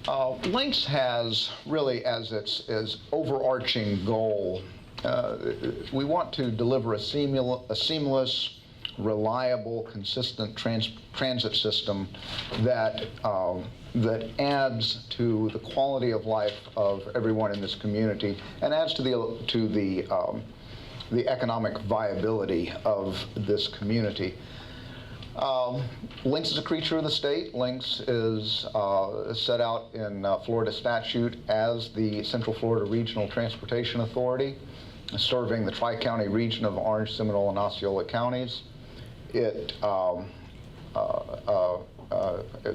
Lynx has really as its overarching goal, we want to deliver a seamless, reliable, consistent transit system that adds to the quality of life of everyone in this community and adds to the economic viability of this community. Lynx is a creature of the state. Lynx is set out in Florida statute as the Central Florida Regional Transportation Authority, serving the Tri-County region of Orange, Seminole, and Osceola counties. It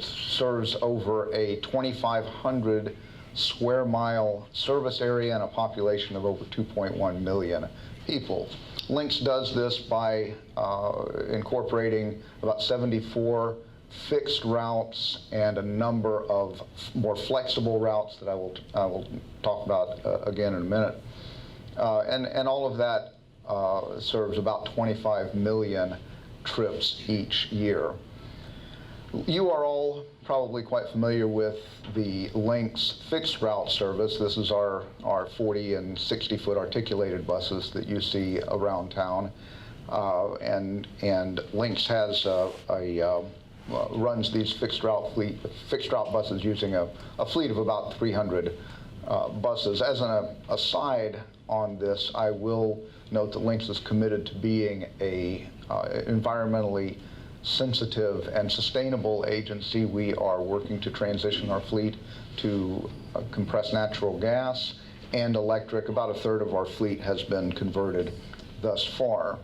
serves over a 2,500 square mile service area and a population of over 2.1 million people. Lynx does this by incorporating about 74 fixed routes and a number of more flexible routes that I will talk about again in a minute. And all of that serves about 25 million trips each year. You are all probably quite familiar with the Lynx fixed route service. This is our 40 and 60 foot articulated buses that you see around town. And Lynx has runs these fixed route buses using a fleet of about 300 buses. As an aside on this, I will note that Lynx is committed to being a environmentally sensitive and sustainable agency. We are working to transition our fleet to compressed natural gas and electric. About a third of our fleet has been converted thus far.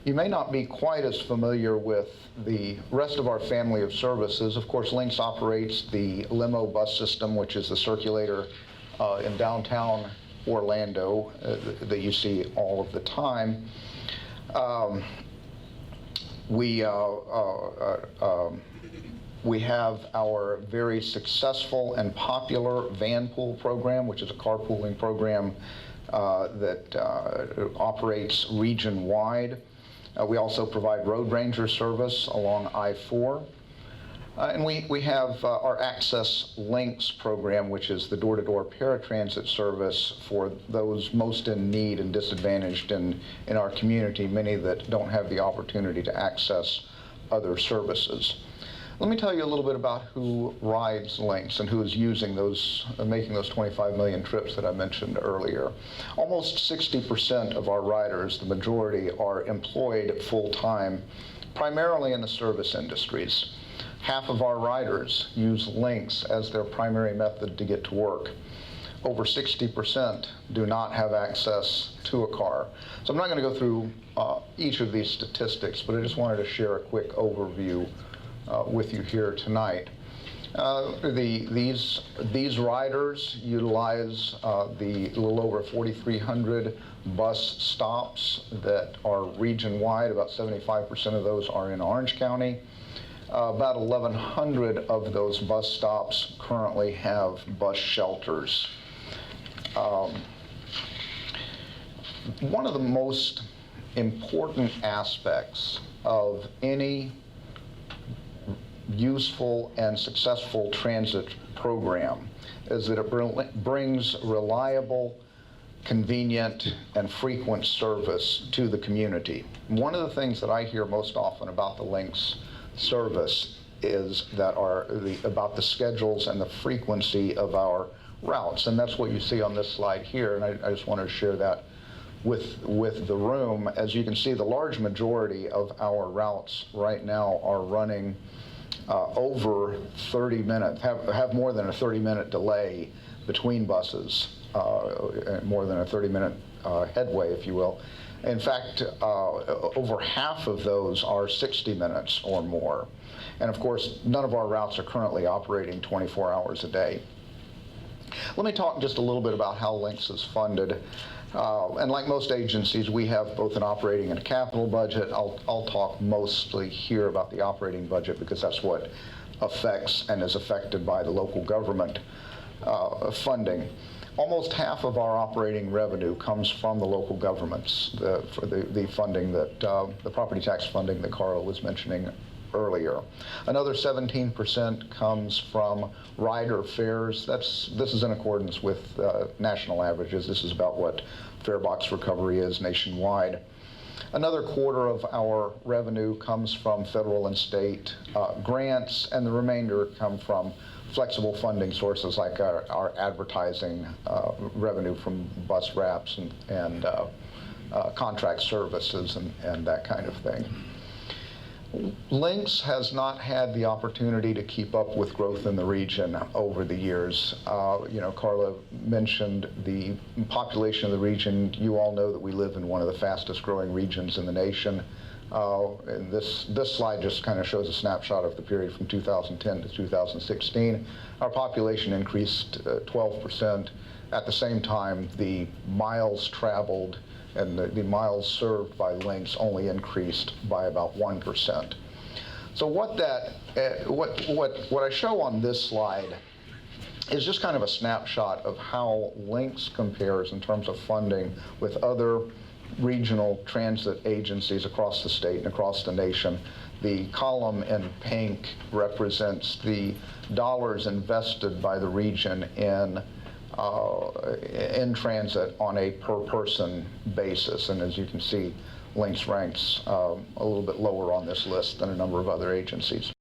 You may not be quite as familiar with the rest of our family of services. Of course, Lynx operates the limo bus system, which is the circulator in downtown Orlando that you see all of the time. We have our very successful and popular van pool program, which is a carpooling program that operates region-wide. We also provide road ranger service along I-4. And we have our Access Lynx program, which is the door-to-door paratransit service for those most in need and disadvantaged in our community, many that don't have the opportunity to access other services. Let me tell you a little bit about who rides Lynx and who is using those, making those 25 million trips that I mentioned earlier. Almost 60% of our riders, the majority, are employed full-time, primarily in the service industries. Half of our riders use Lynx as their primary method to get to work. Over 60% do not have access to a car. So I'm not going to go through each of these statistics, but I just wanted to share a quick overview with you here tonight. These riders utilize the little over 4,300 bus stops that are region-wide. About 75% of those are in Orange County. About 1,100 of those bus stops currently have bus shelters. One of the most important aspects of any useful and successful transit program is that it brings reliable, convenient, and frequent service to the community. One of the things that I hear most often about the Lynx service is that about the schedules and the frequency of our routes, and that's what you see on this slide here, and I just wanted to share that with the room. As you can see, the large majority of our routes right now are running over 30 minutes, have more than a 30-minute delay between buses, more than a 30-minute headway, if you will. In fact, over half of those are 60 minutes or more. And of course, none of our routes are currently operating 24 hours a day. Let me talk just a little bit about how Lynx is funded. And like most agencies, we have both an operating and a capital budget. I'll talk mostly here about the operating budget because that's what affects and is affected by the local government funding. Almost half of our operating revenue comes from the local governments, for the funding that, the property tax funding that Carl was mentioning earlier. Another 17% comes from rider fares. This is in accordance with national averages. This is about what fare box recovery is nationwide. Another quarter of our revenue comes from federal and state grants, and the remainder come from flexible funding sources like our advertising revenue from bus wraps and contract services and that kind of thing. Lynx has not had the opportunity to keep up with growth in the region over the years. Carla mentioned the population of the region. You all know that we live in one of the fastest growing regions in the nation. And this slide just kind of shows a snapshot of the period from 2010 to 2016. Our population increased 12%. At the same time, the miles traveled and the miles served by Lynx only increased by about 1%. So what I show on this slide is just kind of a snapshot of how Lynx compares in terms of funding with other regional transit agencies across the state and across the nation. The column in pink represents the dollars invested by the region in transit on a per-person basis. And as you can see, Lynx ranks a little bit lower on this list than a number of other agencies.